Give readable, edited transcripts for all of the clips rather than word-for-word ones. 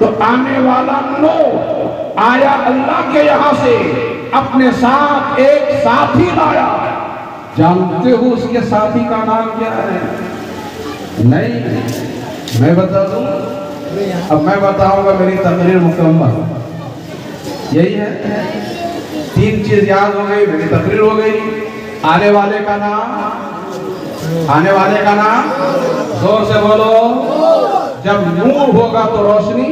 تو آنے والا نوح آیا اللہ کے یہاں سے، اپنے ساتھ ایک ساتھی لایا. جانتے ہو اس کے ساتھی کا نام کیا ہے؟ نہیں، میں بتا دوں. اب میں بتاؤں گا، میری تقریر مکمل. یہی ہے، 3 چیز یاد ہو گئی، میری تقریر ہو گئی. آنے والے کا نام، آنے والے کا نام زور سے بولو. جب نور ہوگا تو روشنی،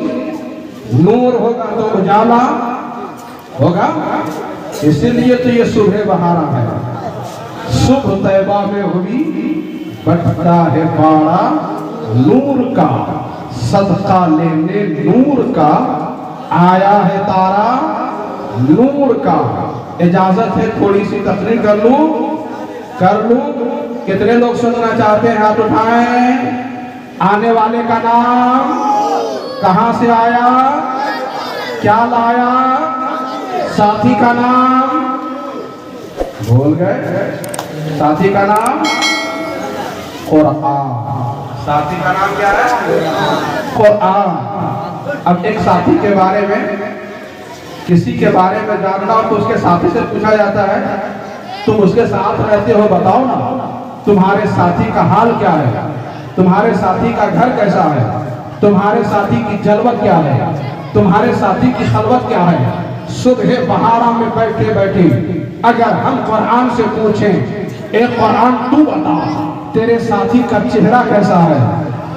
نور ہوگا تو اجالا ہوگا. اسی لیے تو یہ صبح بہارا ہے. صبح طیبہ میں ہوئی بٹتا ہے باڑا نور کا، صدقہ لینے نور کا، آیا ہے تارا نور کا. اجازت ہے تھوڑی سی تقریر کر لوں؟ کر لوں. کتنے لوگ سننا چاہتے ہیں؟ ہاتھ اٹھائیں. آنے والے کا نام کہاں سے آیا؟ کیا لایا؟ ساتھی کا نام بھول گئے؟ ساتھی کا نام قرآن. ساتھی کا نام کیا ہے؟ قرآن. اب ایک ساتھی کے بارے میں، کسی کے بارے میں جاننا ہو تو اس کے ساتھی سے پوچھا جاتا ہے، تم اس کے ساتھ رہتے ہو، بتاؤ نا تمہارے ساتھی کا حال کیا ہے، تمہارے ساتھی کا گھر کیسا ہے، تمہارے ساتھی کی جلوت کیا ہے، تمہارے ساتھی کی خلوت کیا ہے. صبح بہارا میں بیٹھے بیٹھے اگر ہم قرآن سے پوچھیں، اے قرآن تو بتا تیرے ساتھی کا چہرہ کیسا ہے،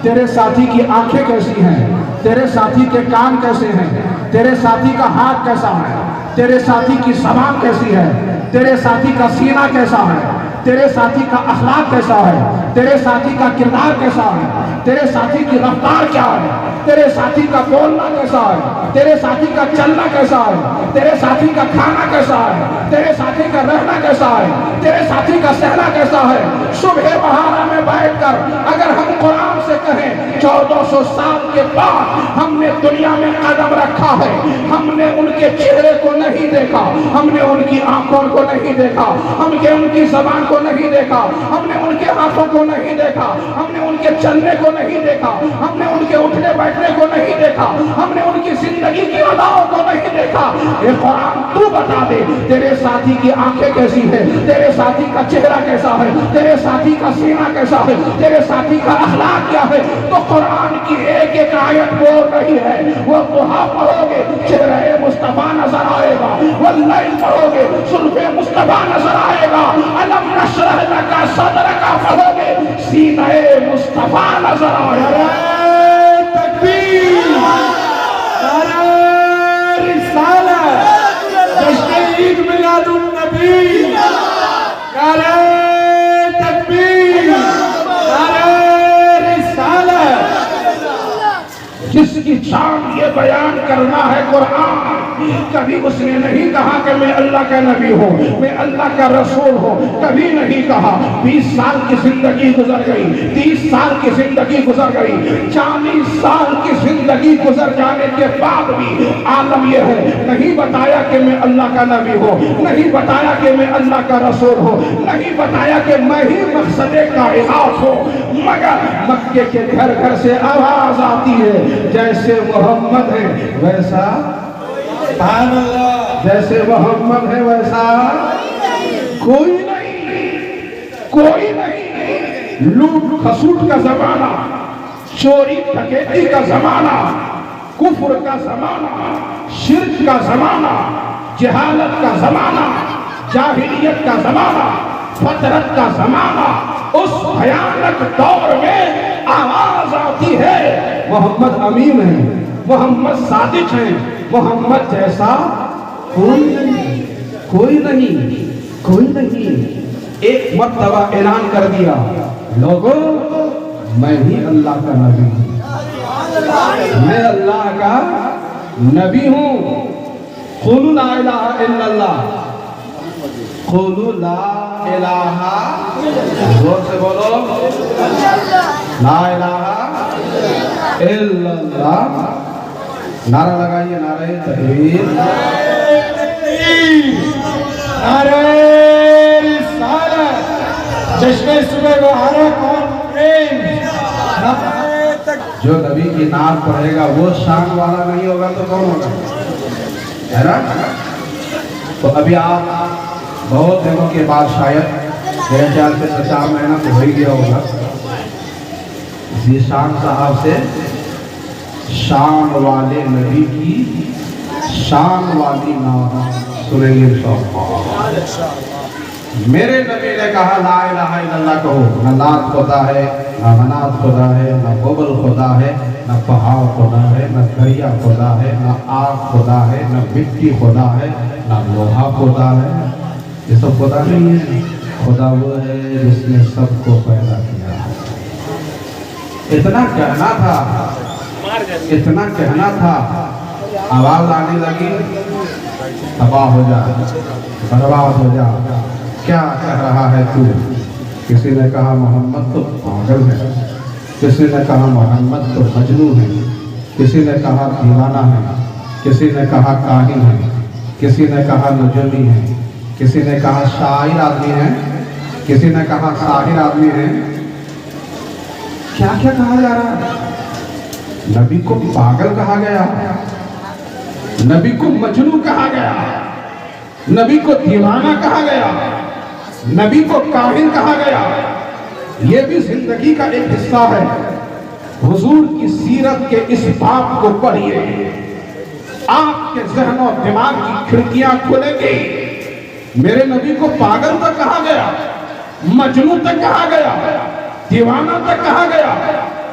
تیرے ساتھی کی آنکھیں کیسی ہیں، تیرے ساتھی کے کان کیسے ہیں، تیرے ساتھی کا ہاتھ کیسا ہے، تیرے ساتھی کی زبان کیسی ہے، تیرے ساتھی کا سینہ کیسا ہے، تیرے ساتھی کا اخلاق کیسا ہے، تیرے ساتھی کا کردار کیسا ہے، تیرے ساتھی کی رفتار کیا ہے، تیرے ساتھی کا بولنا کیسا ہے، تیرے ساتھی کا چلنا کیسا ہے، تیرے ساتھی کا کھانا کیسا ہے، تیرے ساتھی کا رہنا کیسا ہے، تیرے ساتھی کا سہنا کیسا ہے. صبح بہارا میں بیٹھ کر اگر ہم قرآن سے کہیں 1400 سال کے بعد ہم نے دنیا میں قدم رکھا ہے، ہم نے ان کے چہرے کو نہیں دیکھا، ہم نے ان کی آنکھوں کو نہیں دیکھا، ہم نے ان کی زبان کو نہیں دیکھا، ہم نے ان کے ہاتھوں کو نہیں دیکھا، ہم نے ان کے چلنے کو نہیں دیکھا، ہم نے ان کے اٹھنے بیٹھنے کو نہیں دیکھا، ہم نے ان کی زندگی کی اداؤں کو نہیں دیکھا. اے قرآن تو بتا دے تیرے ساتھی کی آنکھیں کیسی ہے، تیرے ساتھی کا چہرہ کیسا ہے، تیرے ساتھی کا سینہ کیسا ہے، تیرے ساتھی کا اخلاق کیا ہے. تو قرآن کی ایک ایک آیت بول رہی ہے. وہ دعا پڑھو گے چہرہ مصطفیٰ نظر آئے گا، واللیل پڑھو گے زلف مصطفیٰ نظر آئے گا، الم نشرح لک صدرک پڑھو گے سینہ مصطفیٰ نظر آئے گا. تکبیر، نعرہ رسالت، جشن عید میلاد النبی، نعرہ تکبیر، نعرہ رسالت. جس کی شان یہ بیان کرنا ہے قرآن، کبھی اس نے نہیں کہا کہ میں اللہ کا نبی ہوں، میں اللہ کا رسول ہوں، کبھی نہیں کہا. 20 سال کی زندگی گزر گئی، 30 سال کی زندگی گزر گئی، 40 سال کی زندگی گزر جانے کے بعد بھی عالم یہ ہے، نہیں بتایا کہ میں اللہ کا نبی ہوں، نہیں بتایا کہ میں اللہ کا رسول ہوں، نہیں بتایا کہ میں ہی مقصد کائنات ہوں. مگر مکے کے گھر گھر سے آواز آتی ہے، جیسے محمد ہے ویسا، سبحان اللہ، جیسے محمد ہے ویسا کوئی نہیں، کوئی نہیں. لوٹ کھسوٹ کا زمانہ، چوری ڈکیتی کا زمانہ، کفر کا زمانہ، شرک کا زمانہ، جہالت کا زمانہ، جاہلیت کا زمانہ، فطرت کا زمانہ. اس بھیانک دور میں آواز آتی ہے محمد امین ہے، محمد صادق ہے، محمد جیسا کوئی نہیں، کوئی نہیں، کوئی نہیں. ایک مرتبہ اعلان کر دیا، لوگوں میں ہی اللہ کا نبی ہوں، میں اللہ کا نبی ہوں. قولوا لا الہ الا اللہ، قولوا لا الہ، زور سے بولو، لا الہ الا اللہ. نعرہ لگائیے، نعرہ تکبیر، نعرہ رسالت. جشن صبح بہارا کانفرنس، نعرہ جو نبی کی نعت پڑھے گا وہ شان والا نہیں ہوگا تو کون ہوگا؟ ہے نا؟ تو ابھی آپ بہت دنوں کے بعد شاید میرے خیال سے 4 مہینہ تو ہو ہی گیا ہوگا ذیشان صاحب سے شان والے نبی کی شان والی نعت سنیں گے انشاءاللہ۔ میرے نبی نے کہا لا الہ الا اللہ کہو، نہ لات خدا ہے، نہ منات خدا ہے، نہ حبل خدا ہے، نہ پہاڑ خدا ہے، نہ دریا خدا ہے، نہ آگ خدا ہے، نہ مٹی خدا ہے، نہ لوہا خدا ہے۔ یہ سب خدا نہیں ہے، خدا وہ ہے جس نے سب کو پیدا کیا ہے۔ اتنا کہنا تھا، اتنا کہنا تھا، آواز آنے لگی تباہ ہو جا، برباد ہو جا، کیا کہہ رہا ہے تو؟ کسی نے کہا محمد تو پاگل ہے، کسی نے کہا محمد تو مجنون ہے، کسی نے کہا دیوانہ ہے، کسی نے کہا کاہن ہے، کسی نے کہا نجومی ہے، کسی نے کہا شاعر آدمی ہے، کسی نے کہا ساحر آدمی ہے۔ کیا کیا کہا جا رہا ہے؟ نبی کو پاگل کہا گیا، نبی کو مجنون کہا گیا، نبی کو دیوانہ کہا گیا، نبی کو کاہن کہا گیا۔ یہ بھی زندگی کا ایک حصہ ہے۔ حضور کی سیرت کے اس باب کو پڑھیے، آپ کے ذہن و دماغ کی کھڑکیاں کھلیں گی۔ میرے نبی کو پاگل تک کہا گیا، مجنون تک کہا گیا، دیوانہ تک کہا گیا،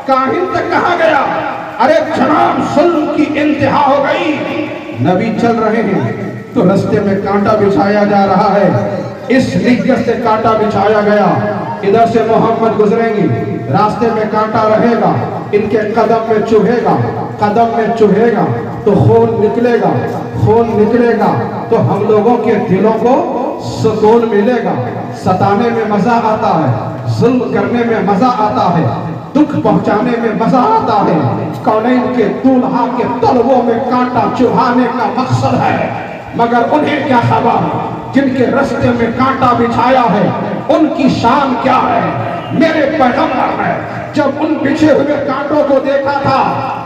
کاہن تک کہا گیا۔ ارے جناب ظلم کی انتہا ہو گئی۔ نبی چل رہے ہیں تو رستے میں کانٹا بچھایا جا رہا ہے، اس نیت سے کانٹا بچھایا گیا، ادھر سے محمد گزریں گی، راستے میں کانٹا رہے گا، ان کے قدم میں چبھے گا، قدم میں چبھے گا تو خون نکلے گا، خون نکلے گا تو ہم لوگوں کے دلوں کو سکون ملے گا۔ ستانے میں مزہ آتا ہے، ظلم کرنے میں مزہ آتا ہے، دکھ پہنچانے میں مزہ آتا ہے۔ کونین کے دولہا کے تلووں میں کانٹا چبھانے کا مقصد ہے، مگر انہیں کیا خبر جن کے رستے میں کانٹا بچھایا ہے ان کی شان کیا ہے۔ میرے پیغمبر نے جب ان بچھے ہوئے کانٹوں کو دیکھا تھا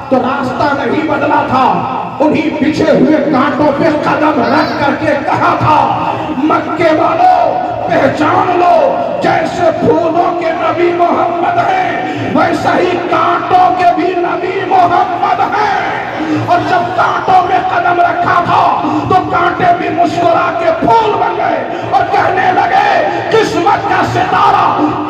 تو راستہ نہیں بدلا تھا، انہی بچھے ہوئے کانٹوں پہ قدم رکھ کر کے کہا تھا مکے والوں پہچان لو، جیسے پھولوں کے نبی محمد ہیں ویسا ہی کانٹوں کے بھی نبی محمد ہیں۔ اور جب کانٹوں میں قدم رکھا تھا تو کانٹے بھی مسکرا کے پھول بن گئے اور کہنے لگے قسمت کا ستارہ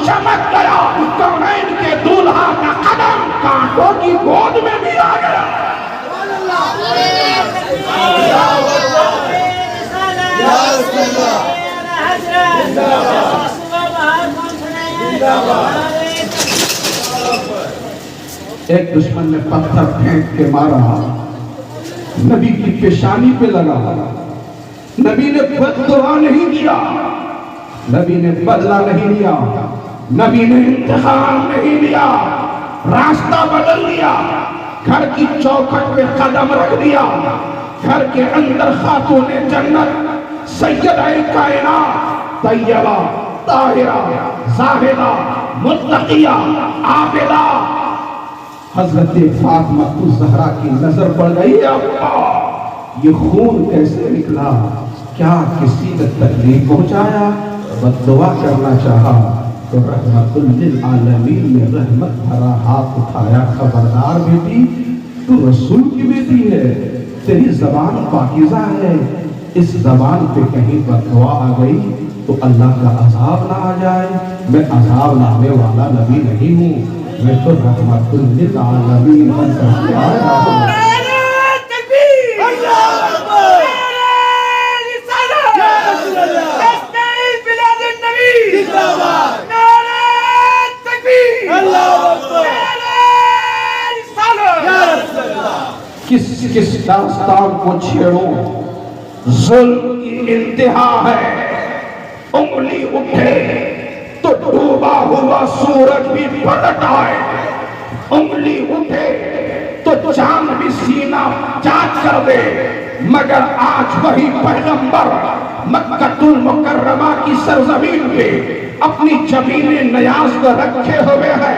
چمک گیا، کونین کے دولہا کا قدم کانٹوں کی گود میں بھی آ گیا۔ ایک دشمن نے پتھر پھینک کے مارا، نبی کی پیشانی پہ لگا، نبی نے بد دعا نہیں کیا، نبی نے بدلہ نہیں لیا، نبی نے انتقام نہیں لیا، راستہ بدل لیا، گھر کی چوکھٹ پہ قدم رکھ دیا، گھر کے اندر خاتون جنت سیدہ کائنات طیبہ طاہرہ زاہدہ متقیہ عابدہ حضرت فاطمہ الزہرا کی نظر پڑ گئی۔ اللہ یہ خون کیسے نکلا؟ کیا کسی نے تکلیف پہنچایا؟ بد دعا کرنا چاہا تو رحمت للعالمین نے رحمت بھرا ہاتھ اٹھایا، خبردار بیٹی تو رسول کی بیٹی ہے، تیری زبان پاکیزہ ہے، اس زبان پہ کہیں بد دعا آ گئی تو اللہ کا عذاب نہ آ جائے۔ میں عذاب لانے والا نبی نہیں ہوں، میں تو رحمت للعالمین بن کر کے آیا ہوں۔ کس داستان کو چھیڑوں، ظلم کی انتہا ہے، انگلی اٹھے تو ڈوبا ہوا سورج بھی پلٹ آئے، انگلی اٹھے تو چاند بھی سینہ چاک کر دے، مگر آج وہی پیغمبر مکہ المکرمہ کی سرزمین پہ اپنی جبین نیاز کو رکھے ہوئے ہیں۔